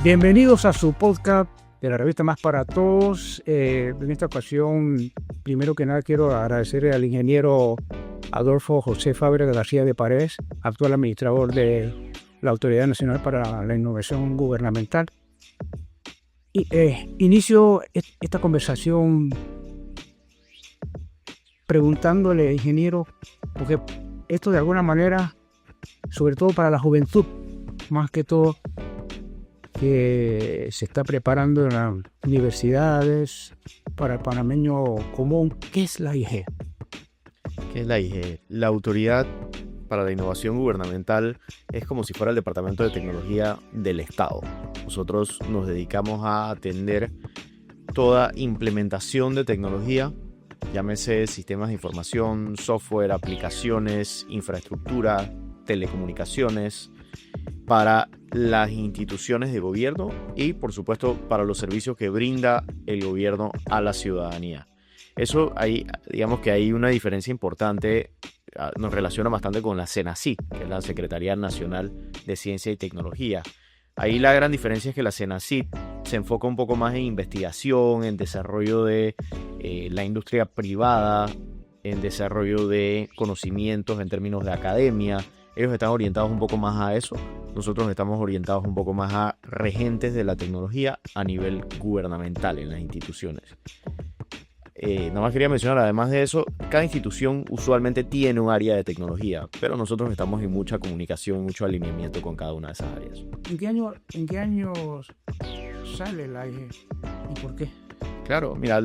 Bienvenidos a su podcast de la revista Más para Todos. En esta ocasión, primero que nada, quiero agradecer al ingeniero Adolfo José Fábrega García de Paredes, actual administrador de la Autoridad Nacional para la Innovación Gubernamental. Inicio esta conversación preguntándole, ingeniero, porque esto de alguna manera, sobre todo para la juventud, más que todo, que se está preparando en las universidades para el panameño común, ¿qué es la IG? ¿Qué es la IG? La Autoridad para la Innovación Gubernamental es como si fuera el Departamento de Tecnología del Estado. Nosotros nos dedicamos a atender toda implementación de tecnología, llámese sistemas de información, software, aplicaciones, infraestructura, telecomunicaciones, para las instituciones de gobierno y, por supuesto, para los servicios que brinda el gobierno a la ciudadanía. Eso, digamos que hay una diferencia importante, nos relaciona bastante con la CENACIT, que es la Secretaría Nacional de Ciencia y Tecnología. Ahí la gran diferencia es que la CENACIT se enfoca un poco más en investigación, en desarrollo de la industria privada, en desarrollo de conocimientos en términos de academia. Ellos están orientados un poco más a eso. Nosotros estamos orientados un poco más a regentes de la tecnología a nivel gubernamental en las instituciones. Nada más quería mencionar, además de eso, cada institución usualmente tiene un área de tecnología, pero nosotros estamos en mucha comunicación, mucho alineamiento con cada una de esas áreas. ¿En qué años sale la IG y por qué? Claro, mira,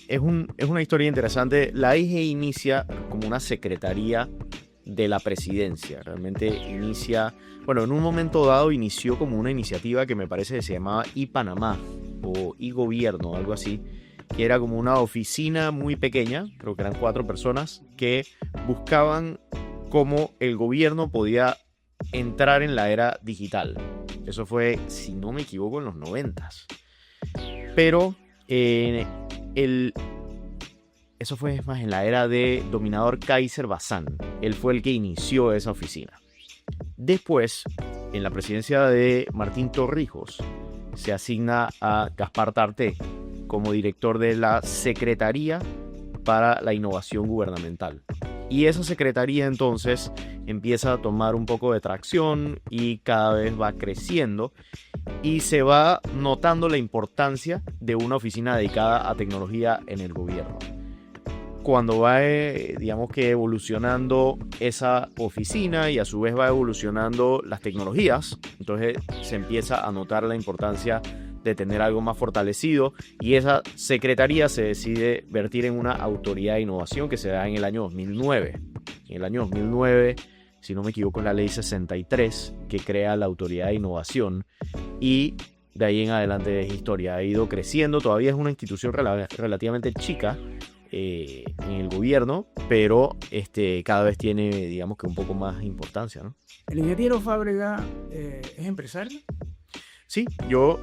es una historia interesante. La IG inicia como una secretaría de la presidencia. Realmente inicia, en un momento dado inició como una iniciativa que me parece que se llamaba iPanamá o iGobierno, algo así, que era como una oficina muy pequeña, creo que eran 4 personas, que buscaban cómo el gobierno podía entrar en la era digital. Eso fue, si no me equivoco, en los 90s. Pero eso fue más en la era de dominador Kaiser Bazán. Él fue el que inició esa oficina. Después, en la presidencia de Martín Torrijos, se asigna a Gaspar Tarté como director de la Secretaría para la Innovación Gubernamental. Y esa secretaría entonces empieza a tomar un poco de tracción y cada vez va creciendo y se va notando la importancia de una oficina dedicada a tecnología en el gobierno. Cuando va, digamos que evolucionando esa oficina y a su vez va evolucionando las tecnologías, entonces se empieza a notar la importancia de tener algo más fortalecido y esa secretaría se decide vertir en una autoridad de innovación que se da en el año 2009. En el año 2009, si no me equivoco, es la ley 63 que crea la autoridad de innovación y de ahí en adelante es historia. Ha ido creciendo, todavía es una institución relativamente chica en el gobierno, pero cada vez tiene, digamos que un poco más importancia, ¿no? ¿El ingeniero Fábrega es empresario? Sí, yo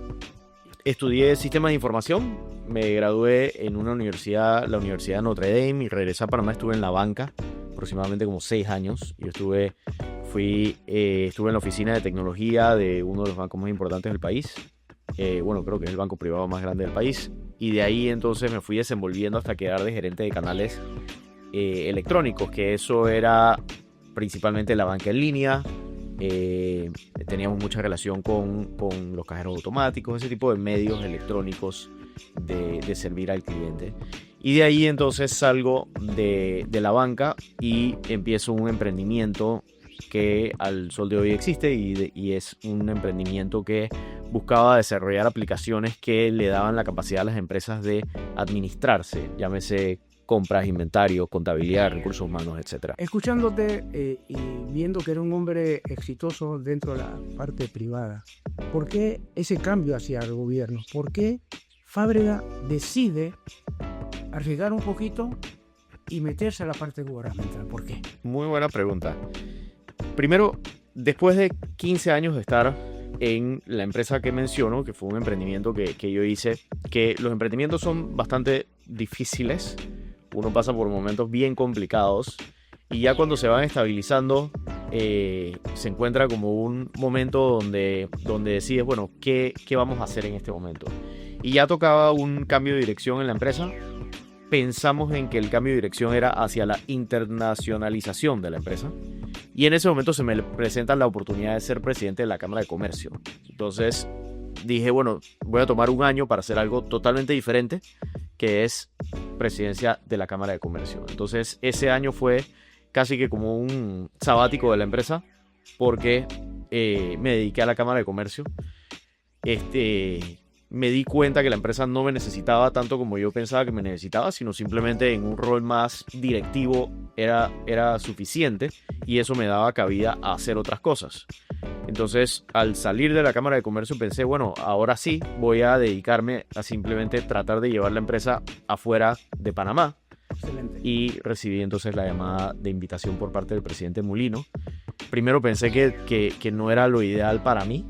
estudié sistemas de información, me gradué en una universidad, la Universidad de Notre Dame, y regresé a Panamá, estuve en la banca aproximadamente como 6 años. Yo estuve en la oficina de tecnología de uno de los bancos más importantes del país. Creo que es el banco privado más grande del país. Y de ahí entonces me fui desenvolviendo hasta quedar de gerente de canales electrónicos, que eso era principalmente la banca en línea. Teníamos mucha relación con los cajeros automáticos, ese tipo de medios electrónicos de servir al cliente. Y de ahí entonces salgo de la banca y empiezo un emprendimiento que al sol de hoy existe y es un emprendimiento que buscaba desarrollar aplicaciones que le daban la capacidad a las empresas de administrarse, llámese compras, inventario, contabilidad, recursos humanos, etc. Escuchándote y viendo que era un hombre exitoso dentro de la parte privada, ¿por qué ese cambio hacia el gobierno? ¿Por qué Fábrega decide arriesgar un poquito y meterse a la parte gubernamental? ¿Por qué? Muy buena pregunta. Primero, después de 15 años de estar en la empresa que menciono, que fue un emprendimiento que yo hice, que los emprendimientos son bastante difíciles, uno pasa por momentos bien complicados y ya cuando se van estabilizando se encuentra como un momento donde decides, bueno, ¿qué vamos a hacer en este momento? Y ya tocaba un cambio de dirección en la empresa. Pensamos en que el cambio de dirección era hacia la internacionalización de la empresa. Y en ese momento se me presenta la oportunidad de ser presidente de la Cámara de Comercio. Entonces dije, bueno, voy a tomar un año para hacer algo totalmente diferente, que es presidencia de la Cámara de Comercio. Entonces ese año fue casi que como un sabático de la empresa, porque me dediqué a la Cámara de Comercio. Me di cuenta que la empresa no me necesitaba tanto como yo pensaba que me necesitaba, sino simplemente en un rol más directivo era suficiente, y eso me daba cabida a hacer otras cosas. Entonces, al salir de la Cámara de Comercio pensé, bueno, ahora sí voy a dedicarme a simplemente tratar de llevar la empresa afuera de Panamá. Excelente. Y recibí entonces la llamada de invitación por parte del presidente Mulino. Primero pensé que no era lo ideal para mí,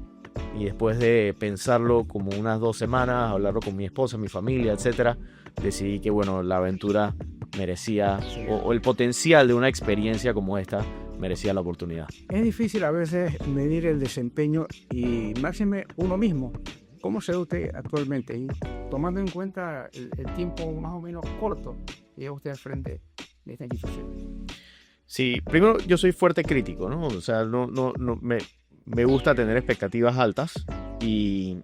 y después de pensarlo como unas 2 semanas, hablarlo con mi esposa, mi familia, etcétera, decidí que, bueno, la aventura merecía, o el potencial de una experiencia como esta merecía la oportunidad. Es difícil a veces medir el desempeño y máxime uno mismo. ¿Cómo se ve usted actualmente? Y tomando en cuenta el tiempo más o menos corto que lleva usted al frente de esta institución. Sí, primero yo soy fuerte crítico, ¿no? O sea, no me gusta tener expectativas altas, y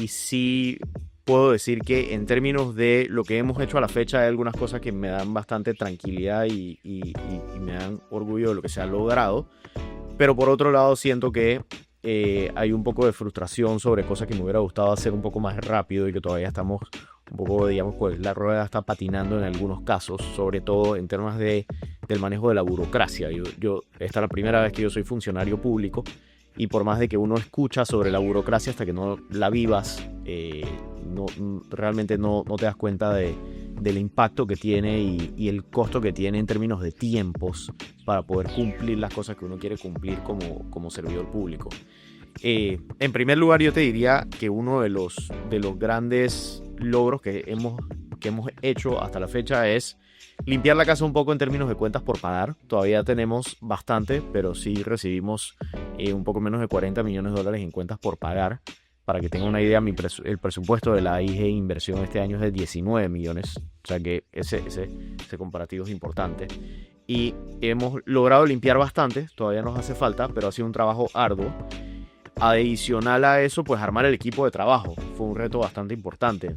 sí puedo decir que en términos de lo que hemos hecho a la fecha hay algunas cosas que me dan bastante tranquilidad y me dan orgullo de lo que se ha logrado, pero por otro lado siento que hay un poco de frustración sobre cosas que me hubiera gustado hacer un poco más rápido, y que todavía estamos un poco, digamos, pues la rueda está patinando en algunos casos, sobre todo en temas del manejo de la burocracia. Esta es la primera vez que yo soy funcionario público, y por más de que uno escucha sobre la burocracia, hasta que no la vivas, realmente no te das cuenta del impacto que tiene y el costo que tiene en términos de tiempos para poder cumplir las cosas que uno quiere cumplir como servidor público. En primer lugar, yo te diría que uno de los grandes logros que hemos hecho hasta la fecha es limpiar la casa un poco en términos de cuentas por pagar. Todavía tenemos bastante, pero sí recibimos un poco menos de $40 millones en cuentas por pagar. Para que tengan una idea, el presupuesto de la IG Inversión este año es de 19 millones. O sea que ese comparativo es importante. Y hemos logrado limpiar bastante. Todavía nos hace falta, pero ha sido un trabajo arduo. Adicional a eso, pues armar el equipo de trabajo fue un reto bastante importante.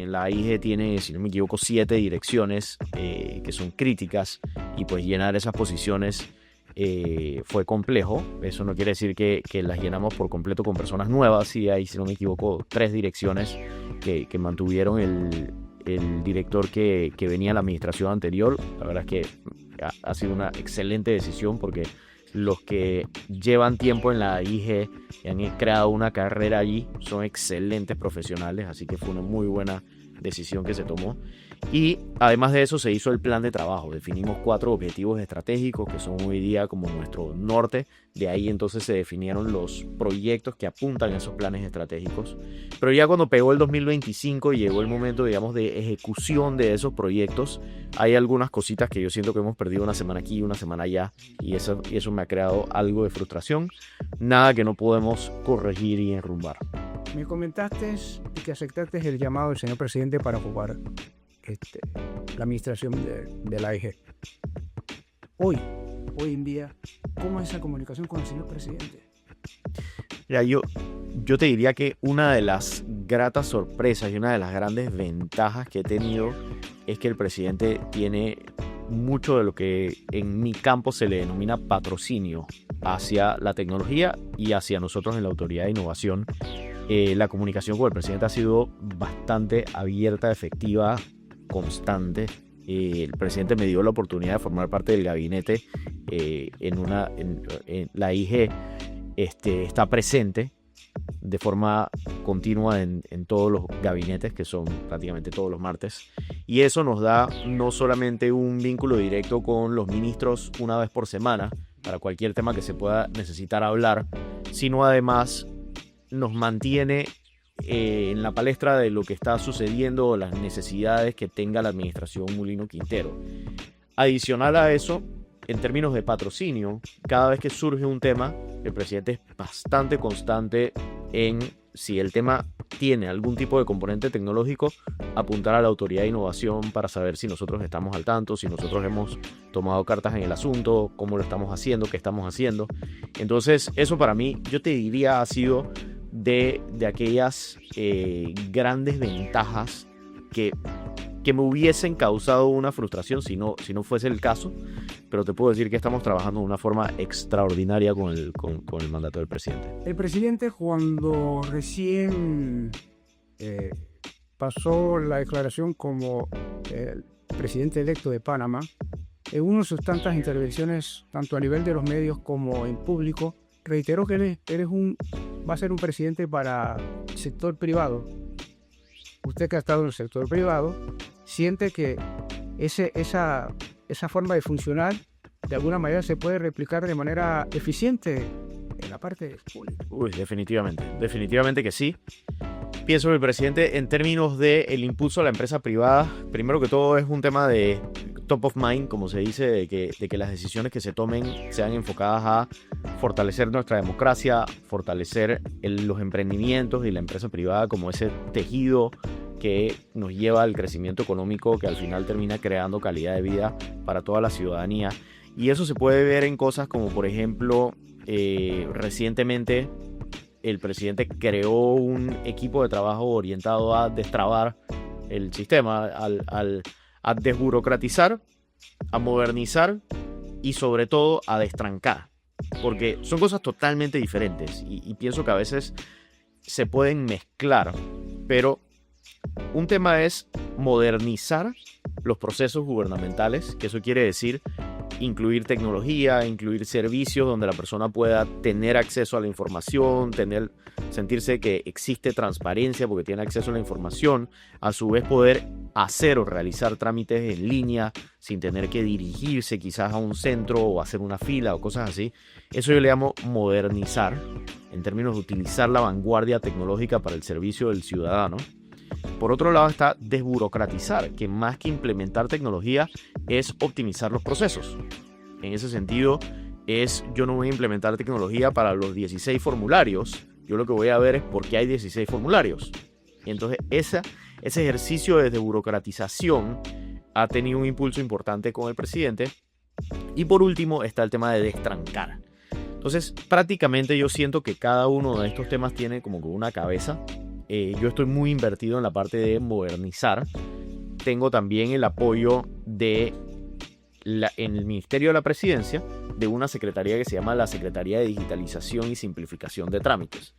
La IG tiene, si no me equivoco, 7 direcciones que son críticas, y pues llenar esas posiciones fue complejo. Eso no quiere decir que las llenamos por completo con personas nuevas. Y hay, si no me equivoco, 3 direcciones que mantuvieron el director que venía de la administración anterior. La verdad es que ha sido una excelente decisión, porque los que llevan tiempo en la IG y han creado una carrera allí son excelentes profesionales, así que fue una muy buena decisión que se tomó. Y además de eso se hizo el plan de trabajo. Definimos 4 objetivos estratégicos que son hoy día como nuestro norte. De ahí entonces se definieron los proyectos que apuntan a esos planes estratégicos. Pero ya cuando pegó el 2025 y llegó el momento, digamos, de ejecución de esos proyectos, hay algunas cositas que yo siento que hemos perdido una semana aquí y una semana allá, y eso me ha creado algo de frustración. Nada que no podemos corregir y enrumbar. Me comentaste que aceptaste el llamado del señor presidente para ocupar la administración de la IG. Hoy en día, ¿cómo es esa comunicación con el señor presidente? Mira, yo te diría que una de las gratas sorpresas y una de las grandes ventajas que he tenido es que el presidente tiene mucho de lo que en mi campo se le denomina patrocinio hacia la tecnología y hacia nosotros en la Autoridad de Innovación. La comunicación con el presidente ha sido bastante abierta, efectiva, constante. El presidente me dio la oportunidad de formar parte del gabinete en la IG. Está presente de forma continua en todos los gabinetes, que son prácticamente todos los martes, y eso nos da no solamente un vínculo directo con los ministros una vez por semana para cualquier tema que se pueda necesitar hablar, sino además nos mantiene en la palestra de lo que está sucediendo o las necesidades que tenga la administración Mulino Quintero. Adicional a eso, en términos de patrocinio, cada vez que surge un tema, el presidente es bastante constante en si el tema tiene algún tipo de componente tecnológico, apuntar a la autoridad de innovación para saber si nosotros estamos al tanto, si nosotros hemos tomado cartas en el asunto, cómo lo estamos haciendo, qué estamos haciendo. Entonces, eso para mí, yo te diría, ha sido de aquellas grandes ventajas que me hubiesen causado una frustración si no fuese el caso, pero te puedo decir que estamos trabajando de una forma extraordinaria con el mandato del presidente. El presidente, cuando recién pasó la declaración como el presidente electo de Panamá, en una de sus tantas intervenciones, tanto a nivel de los medios como en público, reiteró que va a ser un presidente para el sector privado. Usted que ha estado en el sector privado, siente que esa forma de funcionar de alguna manera se puede replicar de manera eficiente en la parte pública. Definitivamente que sí. Pienso que el presidente, en términos del impulso a la empresa privada, primero que todo es un tema de top of mind, como se dice, de que las decisiones que se tomen sean enfocadas a fortalecer nuestra democracia, fortalecer los emprendimientos y la empresa privada como ese tejido que nos lleva al crecimiento económico que al final termina creando calidad de vida para toda la ciudadanía. Y eso se puede ver en cosas como, por ejemplo, recientemente el presidente creó un equipo de trabajo orientado a destrabar el sistema, a desburocratizar, a modernizar y sobre todo a destrancar. Porque son cosas totalmente diferentes y pienso que a veces se pueden mezclar, pero un tema es modernizar los procesos gubernamentales, que eso quiere decir incluir tecnología, incluir servicios donde la persona pueda tener acceso a la información, sentirse que existe transparencia porque tiene acceso a la información, a su vez poder hacer o realizar trámites en línea sin tener que dirigirse quizás a un centro o hacer una fila o cosas así. Eso yo le llamo modernizar, en términos de utilizar la vanguardia tecnológica para el servicio del ciudadano. Por otro lado está desburocratizar, que más que implementar tecnología es optimizar los procesos. En ese sentido, yo no voy a implementar tecnología para los 16 formularios, yo lo que voy a ver es por qué hay 16 formularios. Y entonces ese ejercicio de desburocratización ha tenido un impulso importante con el presidente. Y por último está el tema de destrancar. Entonces prácticamente yo siento que cada uno de estos temas tiene como que una cabeza. Yo estoy muy invertido en la parte de modernizar. Tengo también el apoyo en el Ministerio de la Presidencia de una secretaría que se llama la Secretaría de Digitalización y Simplificación de Trámites.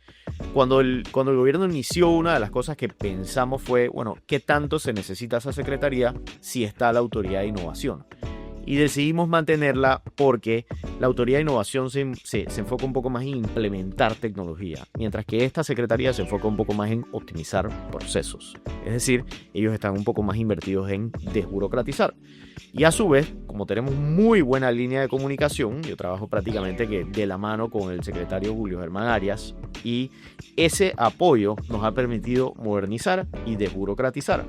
Cuando el gobierno inició, una de las cosas que pensamos fue, bueno, ¿qué tanto se necesita esa secretaría si está la Autoridad de Innovación? Y decidimos mantenerla porque la Autoridad de Innovación se enfoca un poco más en implementar tecnología, mientras que esta secretaría se enfoca un poco más en optimizar procesos. Es decir, ellos están un poco más invertidos en desburocratizar. Y a su vez, como tenemos muy buena línea de comunicación, yo trabajo prácticamente que de la mano con el secretario Julio Germán Arias, y ese apoyo nos ha permitido modernizar y desburocratizar.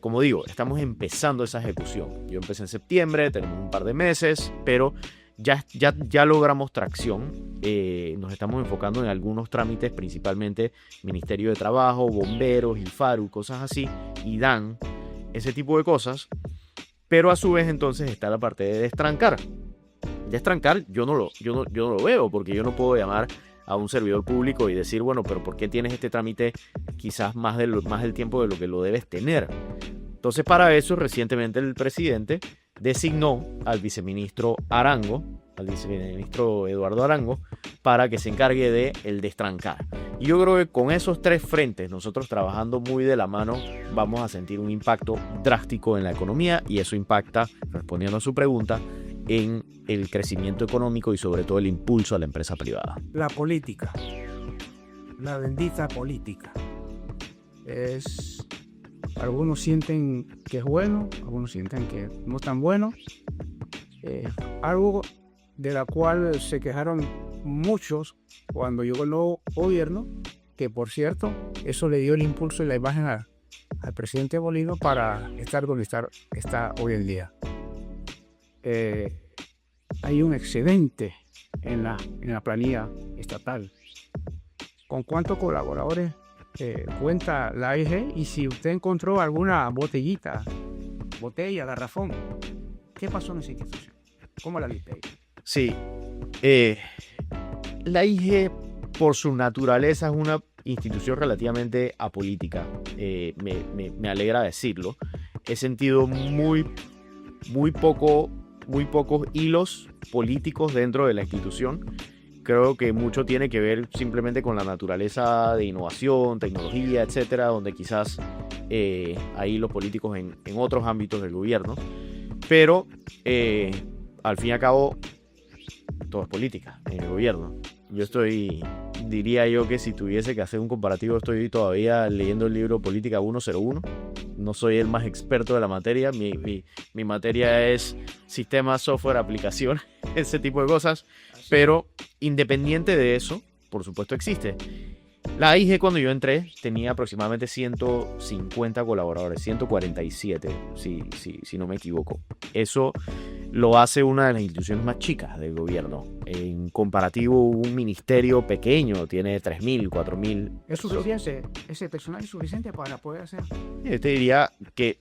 Como digo, estamos empezando esa ejecución. Yo empecé en septiembre, tenemos un par de meses, pero ya logramos tracción. Nos estamos enfocando en algunos trámites, principalmente Ministerio de Trabajo, Bomberos, IFARU, cosas así, y DAN, ese tipo de cosas. Pero a su vez entonces está la parte de destrancar. Destrancar yo no lo veo, porque yo no puedo llamar a un servidor público y decir, bueno, pero ¿por qué tienes este trámite quizás más del tiempo de lo que lo debes tener? Entonces, para eso, recientemente el presidente designó al viceministro Eduardo Arango, para que se encargue de el destrancar. Y yo creo que con esos tres frentes, nosotros trabajando muy de la mano, vamos a sentir un impacto drástico en la economía, y eso impacta, respondiendo a su pregunta, en el crecimiento económico y sobre todo el impulso a la empresa privada. La política, la bendita política, algunos sienten que es bueno, algunos sienten que no es tan bueno. Algo de la cual se quejaron muchos cuando llegó el nuevo gobierno, que por cierto, eso le dio el impulso y la imagen al presidente Molino para estar donde está hoy en día. hay un excedente en la planilla estatal. ¿Con cuántos colaboradores cuenta la AIG? Y si usted encontró alguna botella, garrafón, ¿qué pasó en esa institución? ¿Cómo la viste ahí? Sí, la AIG por su naturaleza es una institución relativamente apolítica. Me alegra decirlo. He sentido muy pocos hilos políticos dentro de la institución. Creo que mucho tiene que ver simplemente con la naturaleza de innovación, tecnología, etcétera, donde quizás hay hilos políticos en otros ámbitos del gobierno. Pero al fin y al cabo, todo es política en el gobierno. Diría yo que si tuviese que hacer un comparativo, estoy todavía leyendo el libro Política 101. No soy el más experto de la materia. Mi materia es sistemas, software, aplicación, ese tipo de cosas. Pero independiente de eso, por supuesto existe. La AIG cuando yo entré tenía aproximadamente 150 colaboradores, 147 si no me equivoco. Eso lo hace una de las instituciones más chicas del gobierno. En comparativo, un ministerio pequeño tiene 3.000, 4.000. ¿Es suficiente? ¿Ese personal es suficiente para poder hacer? Yo te diría que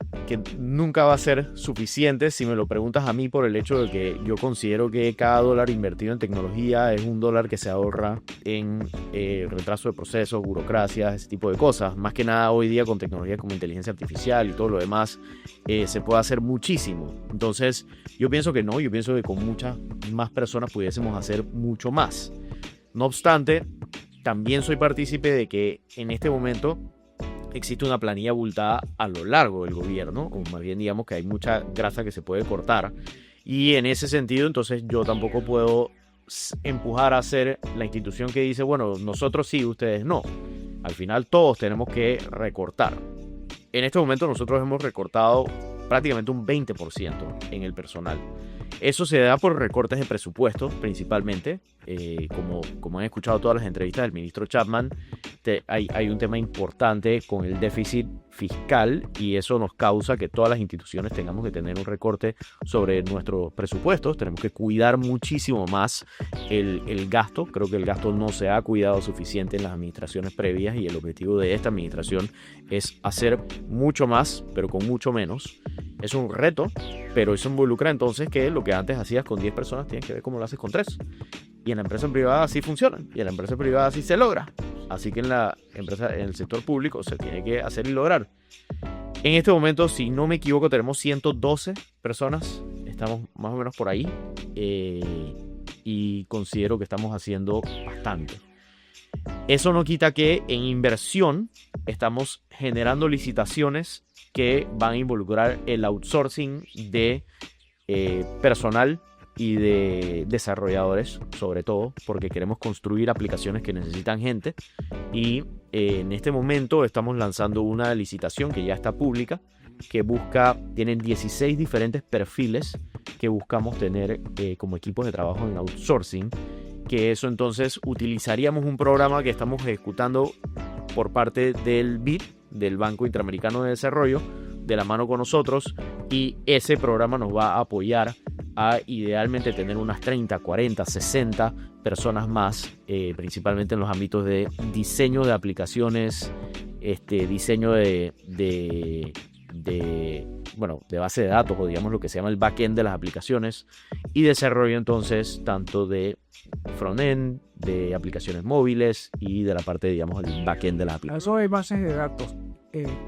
nunca va a ser suficiente si me lo preguntas a mí, por el hecho de que yo considero que cada dólar invertido en tecnología es un dólar que se ahorra en retraso de procesos, burocracias, ese tipo de cosas. Más que nada hoy día con tecnologías como inteligencia artificial y todo lo demás, se puede hacer muchísimo. Entonces yo pienso que no, yo pienso que con muchas más personas pudiésemos hacer mucho más. No obstante, también soy partícipe de que en este momento existe una planilla abultada a lo largo del gobierno, o más bien digamos que hay mucha grasa que se puede cortar, y en ese sentido entonces yo tampoco puedo empujar a ser la institución que dice, bueno, nosotros sí, ustedes no. Al final todos tenemos que recortar. En este momento nosotros hemos recortado prácticamente un 20% en el personal. Eso se da por recortes de presupuesto principalmente. Como han escuchado todas las entrevistas del ministro Chapman, hay un tema importante con el déficit fiscal, y eso nos causa que todas las instituciones tengamos que tener un recorte sobre nuestros presupuestos. Tenemos que cuidar muchísimo más el gasto. Creo que el gasto no se ha cuidado suficiente en las administraciones previas, y el objetivo de esta administración es hacer mucho más, pero con mucho menos. Es un reto, pero eso involucra entonces que lo que antes hacías con 10 personas tienes que ver cómo lo haces con 3. Y en la empresa privada así funciona, y en la empresa privada así se logra. Así que en el sector público se tiene que hacer y lograr. En este momento, si no me equivoco, tenemos 112 personas. Estamos más o menos por ahí. Y considero que estamos haciendo bastante. Eso no quita que en inversión estamos generando licitaciones que van a involucrar el outsourcing de personal y de desarrolladores, sobre todo porque queremos construir aplicaciones que necesitan gente, y en este momento estamos lanzando una licitación que ya está pública, que tienen 16 diferentes perfiles que buscamos tener como equipos de trabajo en outsourcing, que eso entonces utilizaríamos un programa que estamos ejecutando por parte del BID, del Banco Interamericano de Desarrollo, de la mano con nosotros, y ese programa nos va a apoyar a idealmente tener unas 30, 40, 60 personas más, principalmente en los ámbitos de diseño de aplicaciones, diseño de base de datos, o digamos lo que se llama el backend de las aplicaciones, y desarrollo entonces tanto de frontend, de aplicaciones móviles, y de la parte, digamos, el backend de las aplicaciones. Eso de bases de datos.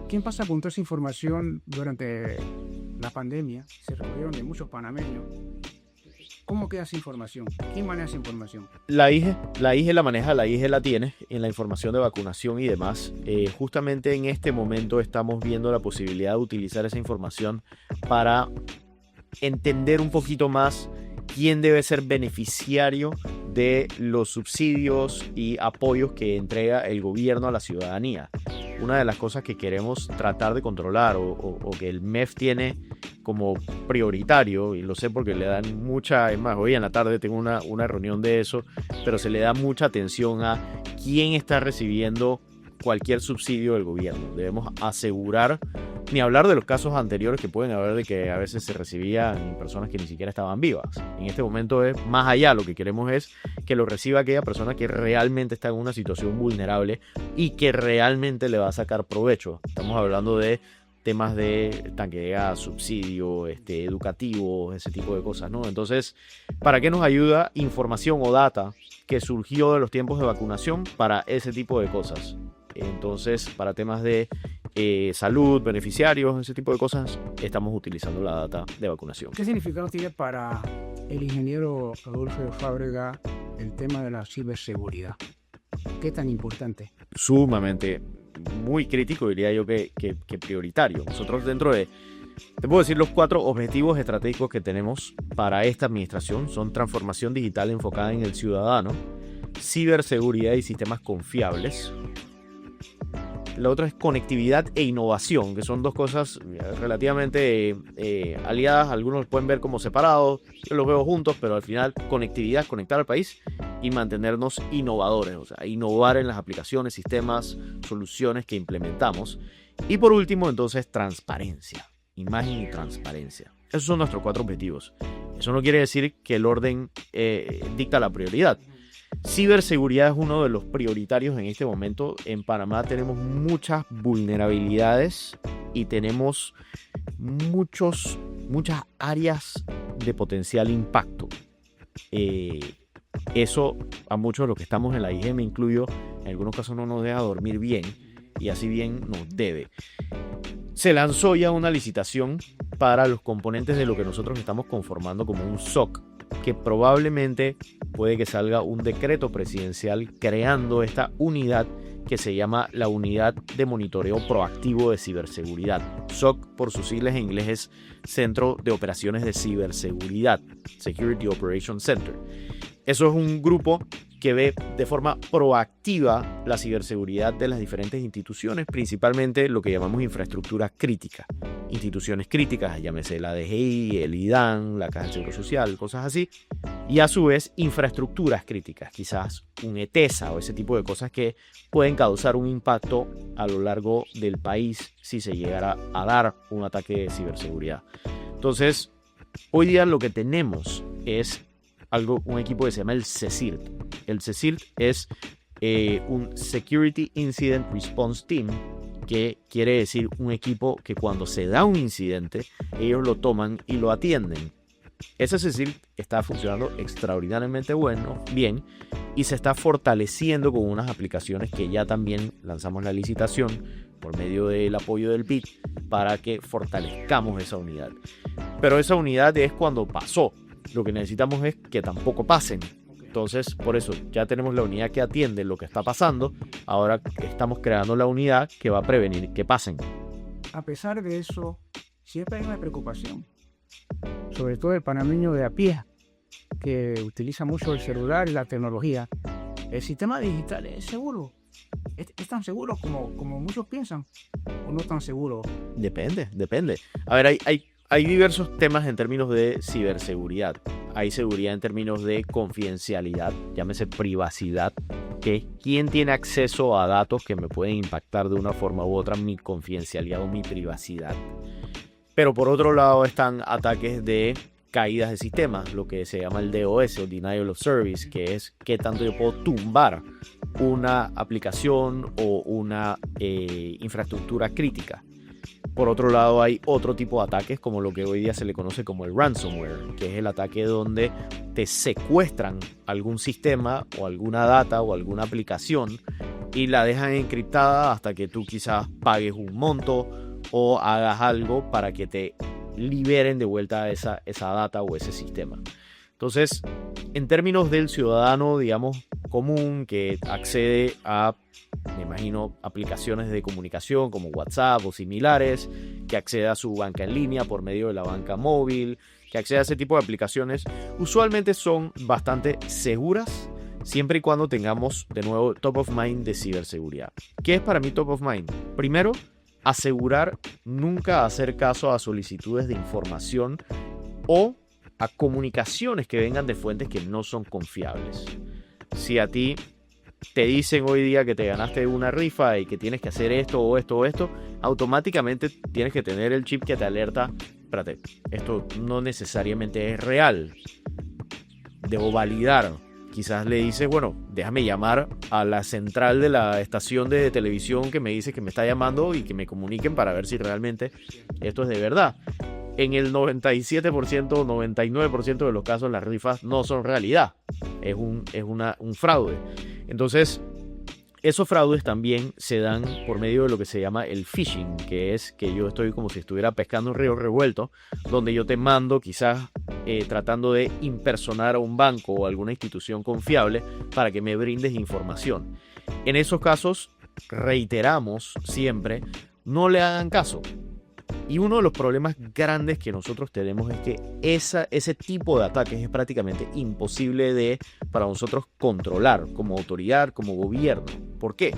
¿Quién pasa con toda esa información durante la pandemia? Se recogieron de muchos panameños. ¿Cómo queda esa información? ¿Quién maneja esa información? La IG la maneja, la IG la tiene en la información de vacunación y demás. Justamente en este momento estamos viendo la posibilidad de utilizar esa información para entender un poquito más quién debe ser beneficiario de los subsidios y apoyos que entrega el gobierno a la ciudadanía. Una de las cosas que queremos tratar de controlar, o que el MEF tiene como prioritario, y lo sé porque le dan mucha, es más, hoy en la tarde tengo una reunión de eso, pero se le da mucha atención a quién está recibiendo cualquier subsidio del gobierno. Debemos asegurar Ni hablar de los casos anteriores que pueden haber de que a veces se recibían personas que ni siquiera estaban vivas. En este momento es más allá, lo que queremos es que lo reciba aquella persona que realmente está en una situación vulnerable y que realmente le va a sacar provecho. Estamos hablando de temas de tanque de gas, subsidio, educativo, ese tipo de cosas, ¿no? Entonces, ¿para qué nos ayuda información o data que surgió de los tiempos de vacunación para ese tipo de cosas? Entonces, para temas de salud, beneficiarios, ese tipo de cosas, estamos utilizando la data de vacunación. ¿Qué significado tiene para el ingeniero Adolfo Fábrega el tema de la ciberseguridad? ¿Qué tan importante? Sumamente, muy crítico, diría yo que prioritario. Nosotros te puedo decir los 4 objetivos estratégicos que tenemos para esta administración son transformación digital enfocada en el ciudadano, ciberseguridad y sistemas confiables. La otra es conectividad e innovación, que son 2 cosas relativamente aliadas. Algunos los pueden ver como separados, yo los veo juntos, pero al final conectividad, conectar al país y mantenernos innovadores, o sea, innovar en las aplicaciones, sistemas, soluciones que implementamos. Y por último, entonces, transparencia, imagen y transparencia. Esos son nuestros 4 objetivos. Eso no quiere decir que el orden dicta la prioridad. Ciberseguridad es uno de los prioritarios en este momento. En Panamá tenemos muchas vulnerabilidades y tenemos muchas áreas de potencial impacto. Eso a muchos de los que estamos en la IG, me incluyo, en algunos casos no nos deja dormir bien y así bien nos debe. Se lanzó ya una licitación para los componentes de lo que nosotros estamos conformando como un SOC, que probablemente puede que salga un decreto presidencial creando esta unidad que se llama la Unidad de Monitoreo Proactivo de Ciberseguridad. SOC, por sus siglas en inglés, es Centro de Operaciones de Ciberseguridad, Security Operations Center. Eso es un grupo que ve de forma proactiva la ciberseguridad de las diferentes instituciones, principalmente lo que llamamos infraestructura crítica. Instituciones críticas, llámese la DGI, el IDAN, la Caja del Seguro Social, cosas así. Y a su vez, infraestructuras críticas, quizás un ETESA o ese tipo de cosas que pueden causar un impacto a lo largo del país si se llegara a dar un ataque de ciberseguridad. Entonces, hoy día lo que tenemos es un equipo que se llama el CSIRT. El CSIRT es un Security Incident Response Team, que quiere decir un equipo que cuando se da un incidente, ellos lo toman y lo atienden. Ese CSIRT está funcionando extraordinariamente bien y se está fortaleciendo con unas aplicaciones que ya también lanzamos la licitación por medio del apoyo del BID para que fortalezcamos esa unidad. Pero esa unidad es cuando pasó. Lo que necesitamos es que tampoco pasen. Entonces, por eso ya tenemos la unidad que atiende lo que está pasando. Ahora estamos creando la unidad que va a prevenir que pasen. A pesar de eso, siempre hay una preocupación, sobre todo el panameño de a pie, que utiliza mucho el celular y la tecnología. ¿El sistema digital es seguro? ¿Es tan seguro como muchos piensan? ¿O no tan seguro? Depende. A ver, hay diversos temas en términos de ciberseguridad. Hay seguridad en términos de confidencialidad, llámese privacidad, que quién tiene acceso a datos que me pueden impactar de una forma u otra mi confidencialidad o mi privacidad. Pero por otro lado están ataques de caídas de sistemas, lo que se llama el DOS o Denial of Service, que es qué tanto yo puedo tumbar una aplicación o una infraestructura crítica. Por otro lado, hay otro tipo de ataques como lo que hoy día se le conoce como el ransomware, que es el ataque donde te secuestran algún sistema o alguna data o alguna aplicación y la dejan encriptada hasta que tú quizás pagues un monto o hagas algo para que te liberen de vuelta esa data o ese sistema. Entonces, en términos del ciudadano, digamos, común que accede a, me imagino, aplicaciones de comunicación como WhatsApp o similares, que accede a su banca en línea por medio de la banca móvil, que accede a ese tipo de aplicaciones, usualmente son bastante seguras, siempre y cuando tengamos, de nuevo, top of mind de ciberseguridad. ¿Qué es para mí top of mind? Primero, asegurar nunca hacer caso a solicitudes de información o a comunicaciones que vengan de fuentes que no son confiables. Si a ti te dicen hoy día que te ganaste una rifa y que tienes que hacer esto o esto o esto, automáticamente tienes que tener el chip que te alerta, espérate, esto no necesariamente es real, debo validar. Quizás le dices, bueno, déjame llamar a la central de la estación de televisión que me dice que me está llamando y que me comuniquen para ver si realmente esto es de verdad. En el 97% o 99% de los casos las rifas no son realidad, es un fraude. Entonces, esos fraudes también se dan por medio de lo que se llama el phishing, que es que yo estoy como si estuviera pescando un río revuelto, donde yo te mando quizás tratando de impersonar a un banco o alguna institución confiable para que me brindes información. En esos casos, reiteramos siempre, no le hagan caso. Y uno de los problemas grandes que nosotros tenemos es que ese tipo de ataques es prácticamente imposible para nosotros controlar como autoridad, como gobierno. ¿Por qué?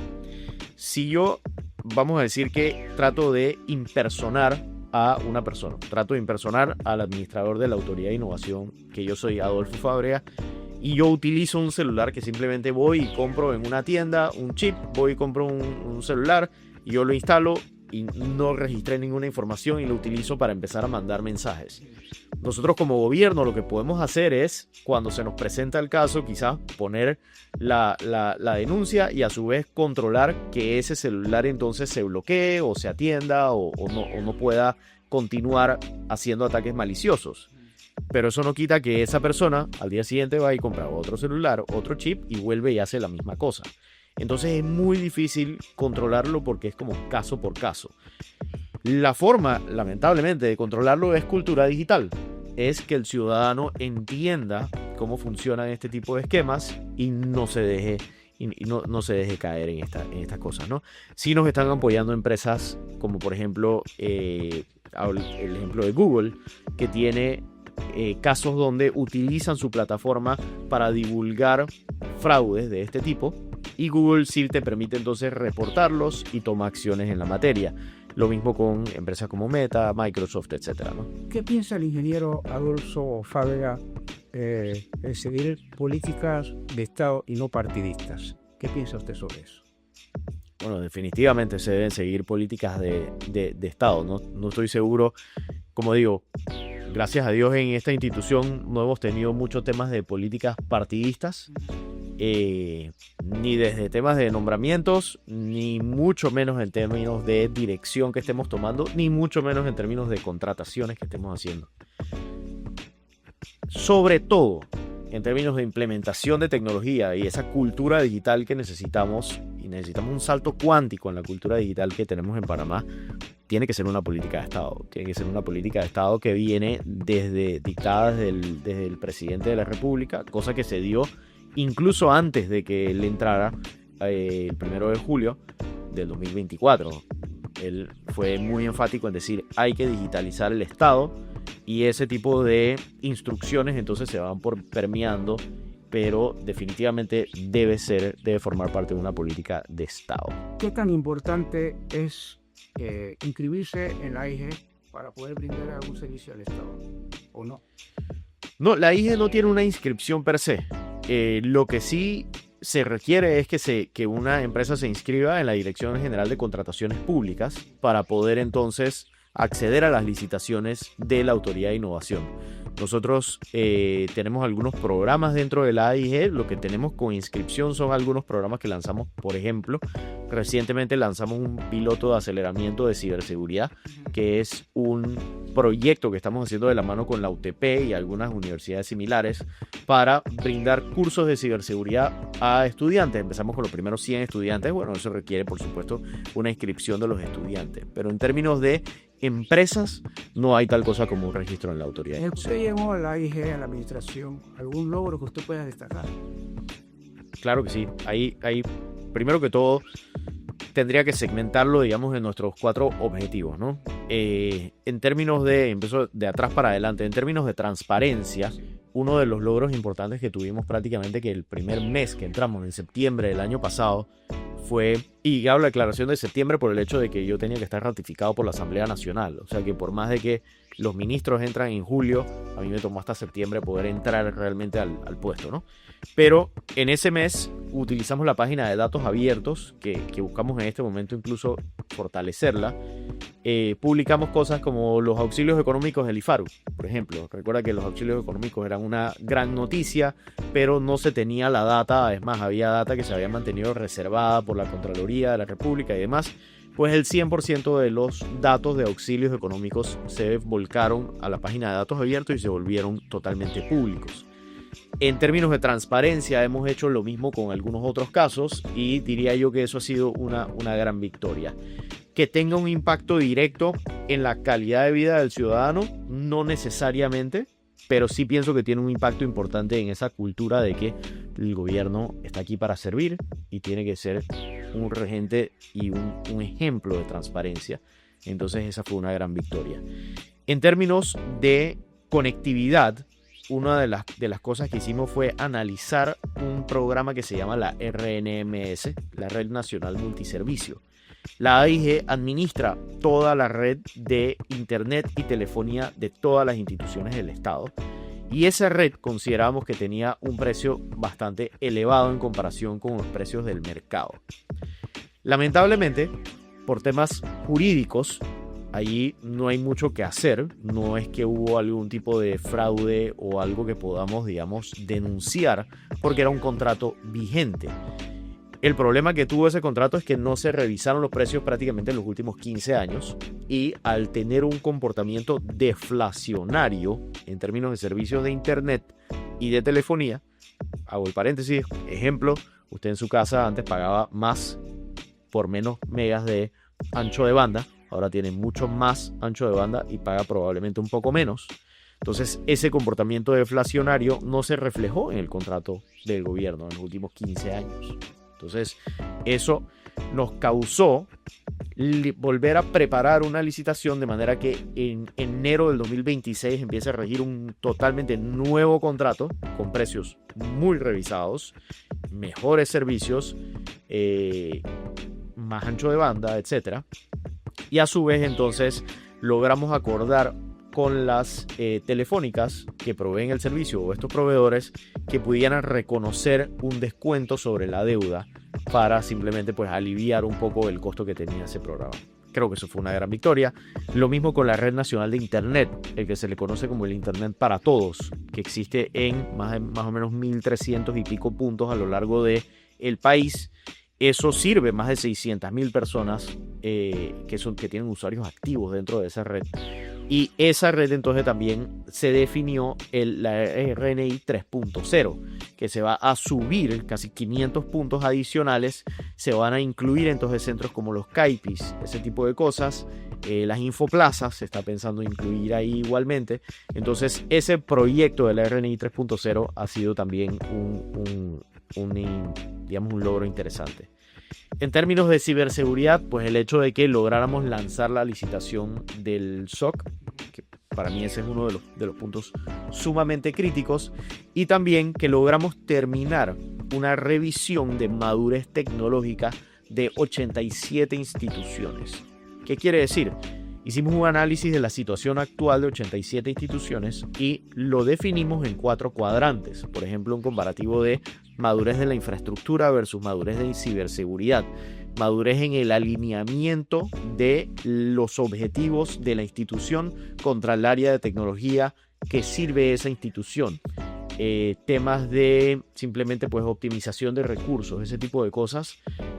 Si yo, vamos a decir que trato de impersonar a una persona, trato de impersonar al administrador de la Autoridad de Innovación, que yo soy Adolfo Fábrega, y yo utilizo un celular que simplemente voy y compro en una tienda un chip, voy y compro un celular y yo lo instalo y no registré ninguna información y lo utilizo para empezar a mandar mensajes. Nosotros como gobierno lo que podemos hacer es, cuando se nos presenta el caso, quizás poner la denuncia y a su vez controlar que ese celular entonces se bloquee o se atienda o no pueda continuar haciendo ataques maliciosos. Pero eso no quita que esa persona al día siguiente va y compra otro celular, otro chip y vuelve y hace la misma cosa. Entonces es muy difícil controlarlo porque es como caso por caso. La forma, lamentablemente, de controlarlo es cultura digital. Es que el ciudadano entienda cómo funcionan este tipo de esquemas y no se deje, no se deje caer en estas cosas, ¿no? Sí nos están apoyando empresas como por ejemplo el ejemplo de Google, que tiene casos donde utilizan su plataforma para divulgar fraudes de este tipo. Y Google sí te permite entonces reportarlos y toma acciones en la materia. Lo mismo con empresas como Meta, Microsoft, etcétera, ¿no? ¿Qué piensa el ingeniero Adolfo Fábrega de seguir políticas de Estado y no partidistas? ¿Qué piensa usted sobre eso? Bueno, definitivamente se deben seguir políticas de Estado, ¿no? No estoy seguro, como digo, gracias a Dios en esta institución no hemos tenido muchos temas de políticas partidistas. Ni desde temas de nombramientos, ni mucho menos en términos de dirección que estemos tomando, ni mucho menos en términos de contrataciones que estemos haciendo. Sobre todo, en términos de implementación de tecnología y esa cultura digital que necesitamos, y necesitamos un salto cuántico en la cultura digital que tenemos en Panamá, tiene que ser una política de Estado. Tiene que ser una política de Estado que viene dictada desde el presidente de la República, cosa que se dio incluso antes de que él entrara el 1 de julio del 2024. Él fue muy enfático en decir hay que digitalizar el Estado y ese tipo de instrucciones entonces se van permeando, pero definitivamente debe formar parte de una política de Estado. ¿Qué tan importante es inscribirse en la AIG para poder brindar algún servicio al Estado o no? No, la AIG no tiene una inscripción per se. Lo que sí se requiere es que una empresa se inscriba en la Dirección General de Contrataciones Públicas para poder entonces acceder a las licitaciones de la Autoridad de Innovación. Nosotros tenemos algunos programas dentro de la AIG. Lo que tenemos con inscripción son algunos programas que lanzamos. Por ejemplo, recientemente lanzamos un piloto de aceleramiento de ciberseguridad, que es un proyecto que estamos haciendo de la mano con la UTP y algunas universidades similares para brindar cursos de ciberseguridad a estudiantes. Empezamos con los primeros 100 estudiantes. Bueno, eso requiere, por supuesto, una inscripción de los estudiantes. Pero en términos de empresas, no hay tal cosa como un registro en la autoridad. ¿Usted llegó a la AIG, a la administración, algún logro que usted pueda destacar? Claro que sí. Ahí, primero que todo, tendría que segmentarlo, digamos, en nuestros 4 objetivos, ¿no? En términos empiezo de atrás para adelante, en términos de transparencia, uno de los logros importantes que tuvimos prácticamente que el primer mes que entramos, en septiembre del año pasado, fue, y hablo de declaración de septiembre por el hecho de que yo tenía que estar ratificado por la Asamblea Nacional, o sea que por más de que Los ministros entran en julio. A mí me tomó hasta septiembre poder entrar realmente al puesto, ¿no? Pero en ese mes utilizamos la página de datos abiertos, que buscamos en este momento incluso fortalecerla. Publicamos cosas como los auxilios económicos del IFARU, por ejemplo. Recuerda que los auxilios económicos eran una gran noticia, pero no se tenía la data. Es más, había data que se había mantenido reservada por la Contraloría de la República y demás. Pues el 100% de los datos de auxilios económicos se volcaron a la página de datos abiertos y se volvieron totalmente públicos. En términos de transparencia hemos hecho lo mismo con algunos otros casos y diría yo que eso ha sido una gran victoria. Que tenga un impacto directo en la calidad de vida del ciudadano, no necesariamente, pero sí pienso que tiene un impacto importante en esa cultura de que el gobierno está aquí para servir y tiene que ser un regente y un ejemplo de transparencia. Entonces esa fue una gran victoria. En términos de conectividad, una de las cosas que hicimos fue analizar un programa que se llama la RNMS, la Red Nacional Multiservicio. La AIG administra toda la red de internet y telefonía de todas las instituciones del Estado. Y esa red consideramos que tenía un precio bastante elevado en comparación con los precios del mercado. Lamentablemente, por temas jurídicos, allí no hay mucho que hacer. No es que hubo algún tipo de fraude o algo que podamos, digamos, denunciar, porque era un contrato vigente. El problema que tuvo ese contrato es que no se revisaron los precios prácticamente en los últimos 15 años y al tener un comportamiento deflacionario en términos de servicios de internet y de telefonía, hago el paréntesis, ejemplo, usted en su casa antes pagaba más por menos megas de ancho de banda, ahora tiene mucho más ancho de banda y paga probablemente un poco menos. Entonces ese comportamiento deflacionario no se reflejó en el contrato del gobierno en los últimos 15 años. Entonces, eso nos causó volver a preparar una licitación de manera que en enero del 2026 empiece a regir un totalmente nuevo contrato con precios muy revisados, mejores servicios, más ancho de banda, etc. Y a su vez, entonces, logramos acordar con las telefónicas que proveen el servicio o estos proveedores que pudieran reconocer un descuento sobre la deuda para simplemente pues aliviar un poco el costo que tenía ese programa. Creo que eso fue una gran victoria. Lo mismo con la Red Nacional de Internet, el que se le conoce como el Internet para Todos, que existe en más o menos 1.300 y pico puntos a lo largo del país. Eso sirve más de 600.000 personas que tienen usuarios activos dentro de esa red. Y esa red entonces también se definió la RNI 3.0, que se va a subir casi 500 puntos adicionales. Se van a incluir entonces centros como los CAIPIs, ese tipo de cosas. Las infoplazas se está pensando incluir ahí igualmente. Entonces ese proyecto de la RNI 3.0 ha sido también un logro interesante. En términos de ciberseguridad, pues el hecho de que lográramos lanzar la licitación del SOC, que para mí ese es uno de los puntos sumamente críticos, y también que logramos terminar una revisión de madurez tecnológica de 87 instituciones. ¿Qué quiere decir? Hicimos un análisis de la situación actual de 87 instituciones y lo definimos en 4 cuadrantes. Por ejemplo, un comparativo de madurez de la infraestructura versus madurez de ciberseguridad, madurez en el alineamiento de los objetivos de la institución contra el área de tecnología que sirve esa institución, temas de simplemente pues optimización de recursos, ese tipo de cosas.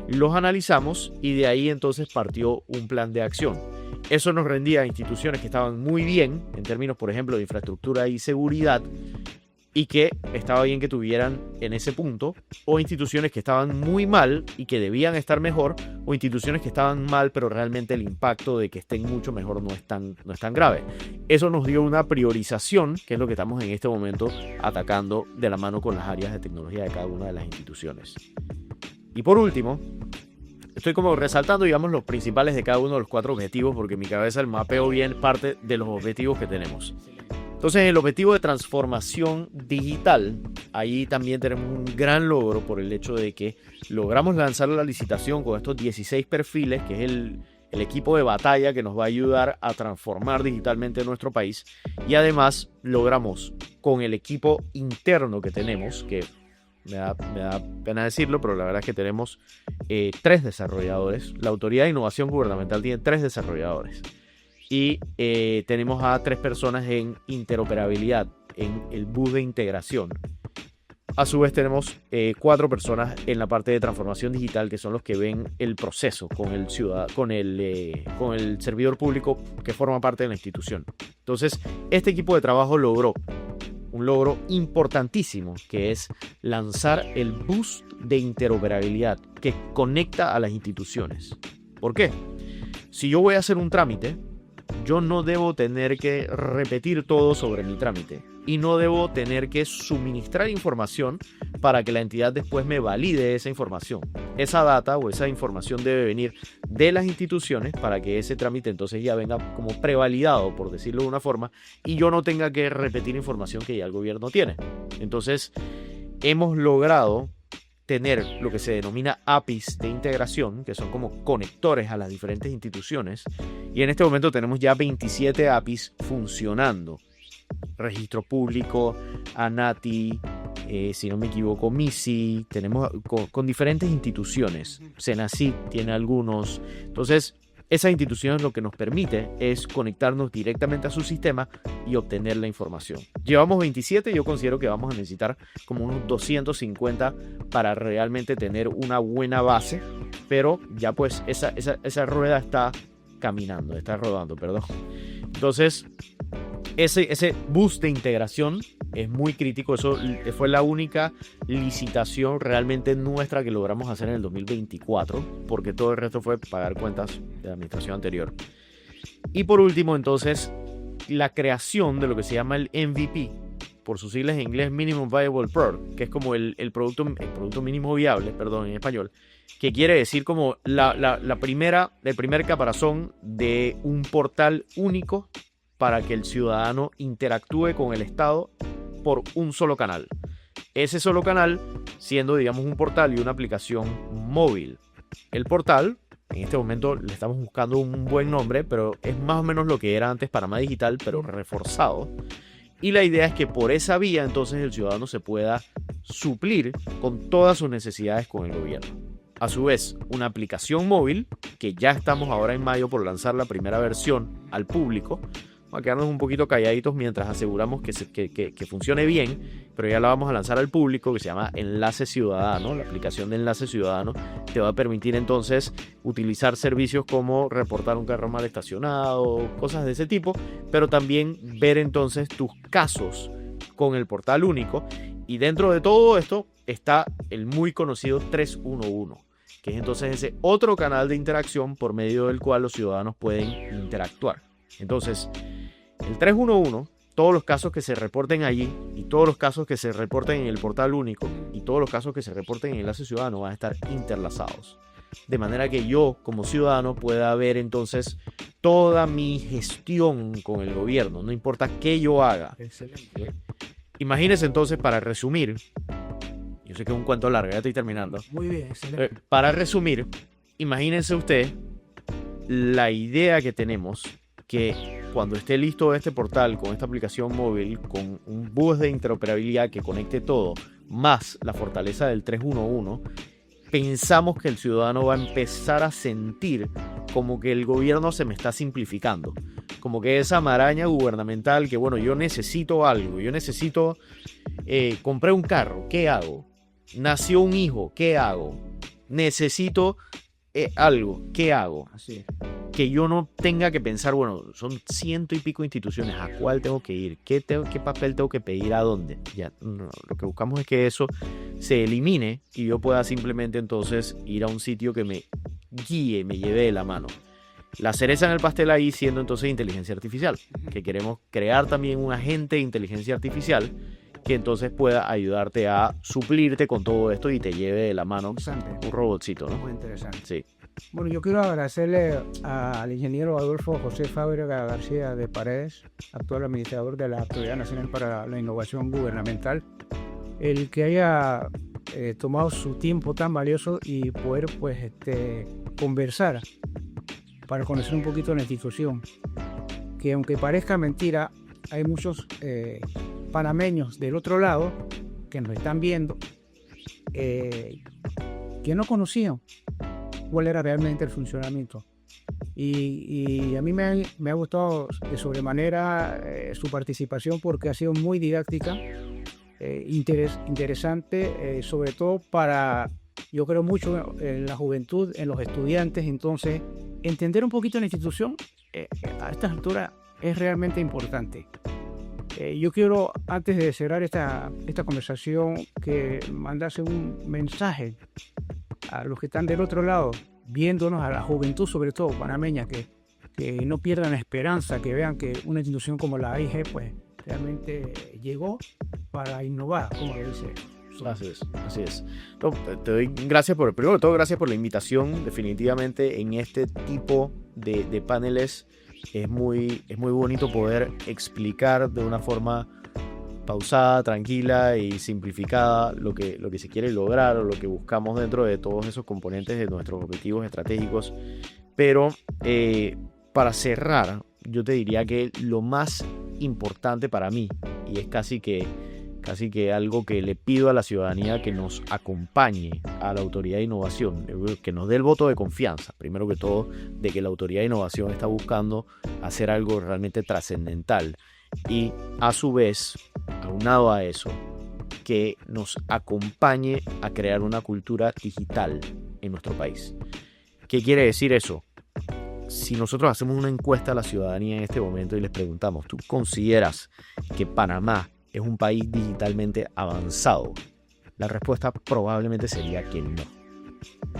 Los analizamos y de ahí entonces partió un plan de acción. Eso nos rendía a instituciones que estaban muy bien en términos, por ejemplo, de infraestructura y seguridad y que estaba bien que tuvieran en ese punto, o instituciones que estaban muy mal y que debían estar mejor, o instituciones que estaban mal pero realmente el impacto de que estén mucho mejor no es tan grave. Eso nos dio una priorización, que es lo que estamos en este momento atacando de la mano con las áreas de tecnología de cada una de las instituciones. Y por último, estoy como resaltando, digamos, los principales de cada uno de los 4 objetivos, porque en mi cabeza el mapeo bien parte de los objetivos que tenemos. Entonces, el objetivo de transformación digital, ahí también tenemos un gran logro por el hecho de que logramos lanzar la licitación con estos 16 perfiles, que es el equipo de batalla que nos va a ayudar a transformar digitalmente nuestro país. Y además logramos con el equipo interno que tenemos, que me da pena decirlo, pero la verdad es que tenemos 3 desarrolladores. La Autoridad de Innovación Gubernamental tiene 3 desarrolladores. Y tenemos a 3 personas en interoperabilidad, en el bus de integración. A su vez tenemos 4 personas en la parte de transformación digital, que son los que ven el proceso con el servidor público que forma parte de la institución. Entonces, este equipo de trabajo logró un logro importantísimo, que es lanzar el bus de interoperabilidad que conecta a las instituciones. ¿Por qué? Si yo voy a hacer un trámite, yo no debo tener que repetir todo sobre mi trámite y no debo tener que suministrar información para que la entidad después me valide esa información. Esa data o esa información debe venir de las instituciones para que ese trámite entonces ya venga como prevalidado, por decirlo de una forma, y yo no tenga que repetir información que ya el gobierno tiene. Entonces, hemos logrado tener lo que se denomina APIs de integración, que son como conectores a las diferentes instituciones, y en este momento tenemos ya 27 APIs funcionando. Registro Público, ANATI, si no me equivoco, MISI, tenemos con diferentes instituciones. Senacid tiene algunos. Entonces, esas instituciones lo que nos permite es conectarnos directamente a su sistema y obtener la información. Llevamos 27, yo considero que vamos a necesitar como unos 250 para realmente tener una buena base, pero ya pues esa rueda está caminando, está rodando, perdón. Entonces, ese bus de integración es muy crítico. Eso fue la única licitación realmente nuestra que logramos hacer en el 2024, porque todo el resto fue pagar cuentas de la administración anterior. Y por último, entonces, la creación de lo que se llama el MVP, por sus siglas en inglés Minimum Viable Product, que es como el producto mínimo viable, perdón, en español, que quiere decir como el primer caparazón de un portal único para que el ciudadano interactúe con el Estado por un solo canal. Ese solo canal siendo, digamos, un portal y una aplicación móvil. El portal, en este momento le estamos buscando un buen nombre, pero es más o menos lo que era antes Panamá Digital, pero reforzado. Y la idea es que por esa vía entonces el ciudadano se pueda suplir con todas sus necesidades con el gobierno. A su vez, una aplicación móvil, que ya estamos ahora en mayo por lanzar la primera versión al público. Vamos a quedarnos un poquito calladitos mientras aseguramos que funcione bien, pero ya la vamos a lanzar al público, que se llama Enlace Ciudadano. La aplicación de Enlace Ciudadano te va a permitir entonces utilizar servicios como reportar un carro mal estacionado, cosas de ese tipo, pero también ver entonces tus casos con el portal único. Y dentro de todo esto está el muy conocido 311, que es entonces ese otro canal de interacción por medio del cual los ciudadanos pueden interactuar. Entonces, el 311, todos los casos que se reporten allí y todos los casos que se reporten en el portal único y todos los casos que se reporten en Enlace Ciudadano van a estar interlazados. De manera que yo, como ciudadano, pueda ver entonces toda mi gestión con el gobierno, no importa qué yo haga. Excelente. Imagínese entonces, para resumir, yo sé que es un cuento largo, ya estoy terminando. Muy bien, excelente. Para resumir, imagínense usted la idea que tenemos, que cuando esté listo este portal con esta aplicación móvil, con un bus de interoperabilidad que conecte todo, más la fortaleza del 311, pensamos que el ciudadano va a empezar a sentir como que el gobierno se me está simplificando, como que esa maraña gubernamental que, bueno, yo necesito algo, compré un carro, ¿qué hago? Nació un hijo, ¿qué hago? Necesito algo, ¿qué hago? Así es. Que yo no tenga que pensar, bueno, son 100 y pico instituciones, ¿a cuál tengo que ir? ¿Qué papel tengo que pedir a dónde? Ya, no, lo que buscamos es que eso se elimine y yo pueda simplemente entonces ir a un sitio que me guíe, me lleve de la mano. La cereza en el pastel ahí siendo entonces inteligencia artificial, que queremos crear también un agente de inteligencia artificial que entonces pueda ayudarte a suplirte con todo esto y te lleve de la mano un robotcito, ¿no? Muy interesante. Sí. Bueno, yo quiero agradecerle al ingeniero Adolfo José Fábrega García de Paredes, actual administrador de la Autoridad Nacional para la Innovación Gubernamental, el que haya tomado su tiempo tan valioso y poder conversar para conocer un poquito la institución, que aunque parezca mentira, hay muchos panameños del otro lado que nos están viendo, que no conocían cuál era realmente el funcionamiento. Y a mí me ha gustado de sobremanera su participación, porque ha sido muy didáctica, interesante, sobre todo para, yo creo mucho en la juventud, en los estudiantes. Entonces, entender un poquito la institución a esta altura es realmente importante. Yo quiero, antes de cerrar esta conversación, que mandase un mensaje a los que están del otro lado, viéndonos, a la juventud sobre todo panameña, que no pierdan la esperanza, que vean que una institución como la AIG pues realmente llegó para innovar, como lo dice. Así es. No, te doy gracias primero de todo, gracias por la invitación. Definitivamente en este tipo de paneles es muy bonito poder explicar de una forma pausada, tranquila y simplificada lo que se quiere lograr, o lo que buscamos dentro de todos esos componentes de nuestros objetivos estratégicos. Pero para cerrar, yo te diría que lo más importante para mí, y es casi que algo que le pido a la ciudadanía, que nos acompañe a la Autoridad de Innovación, que nos dé el voto de confianza, primero que todo, de que la Autoridad de Innovación está buscando hacer algo realmente trascendental, y a su vez, aunado a eso, que nos acompañe a crear una cultura digital en nuestro país. ¿Qué quiere decir eso? Si nosotros hacemos una encuesta a la ciudadanía en este momento y les preguntamos, ¿tú consideras que Panamá es un país digitalmente avanzado? La respuesta probablemente sería que no.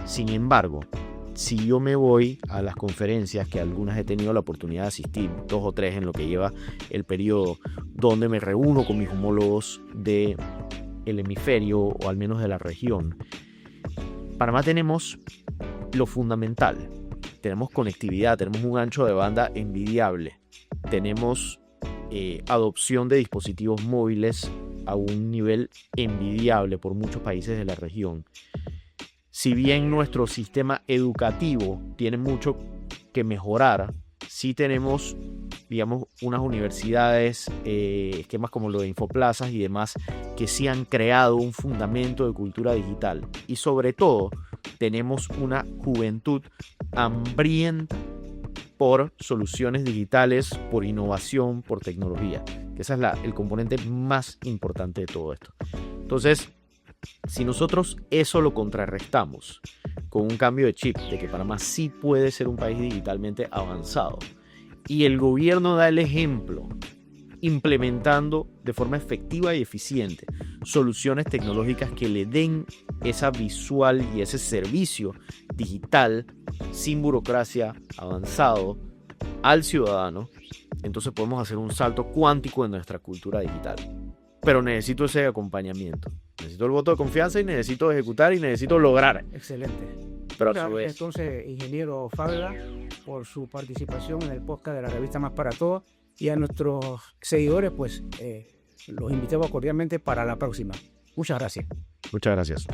Sin embargo, si yo me voy a las conferencias, que algunas he tenido la oportunidad de asistir, 2 o 3 en lo que lleva el periodo, donde me reúno con mis homólogos del hemisferio, o al menos de la región, Panamá tenemos lo fundamental. Tenemos conectividad, tenemos un ancho de banda envidiable, tenemos adopción de dispositivos móviles a un nivel envidiable por muchos países de la región. Si bien nuestro sistema educativo tiene mucho que mejorar, sí tenemos, digamos, unas universidades, esquemas como lo de Infoplazas y demás, que sí han creado un fundamento de cultura digital. Y sobre todo, tenemos una juventud hambrienta por soluciones digitales, por innovación, por tecnología. Que ese es el componente más importante de todo esto. Entonces, si nosotros eso lo contrarrestamos con un cambio de chip, de que Panamá sí puede ser un país digitalmente avanzado, y el gobierno da el ejemplo, implementando de forma efectiva y eficiente soluciones tecnológicas que le den esa visual y ese servicio digital sin burocracia, avanzado al ciudadano, entonces podemos hacer un salto cuántico en nuestra cultura digital. Pero necesito ese acompañamiento, necesito el voto de confianza, y necesito ejecutar, y necesito lograr. Excelente. Pero a su vez, entonces, ingeniero Fábrega, por su participación en el podcast de la revista Más para Todos, y a nuestros seguidores, pues los invitamos cordialmente para la próxima. Muchas gracias. Muchas gracias.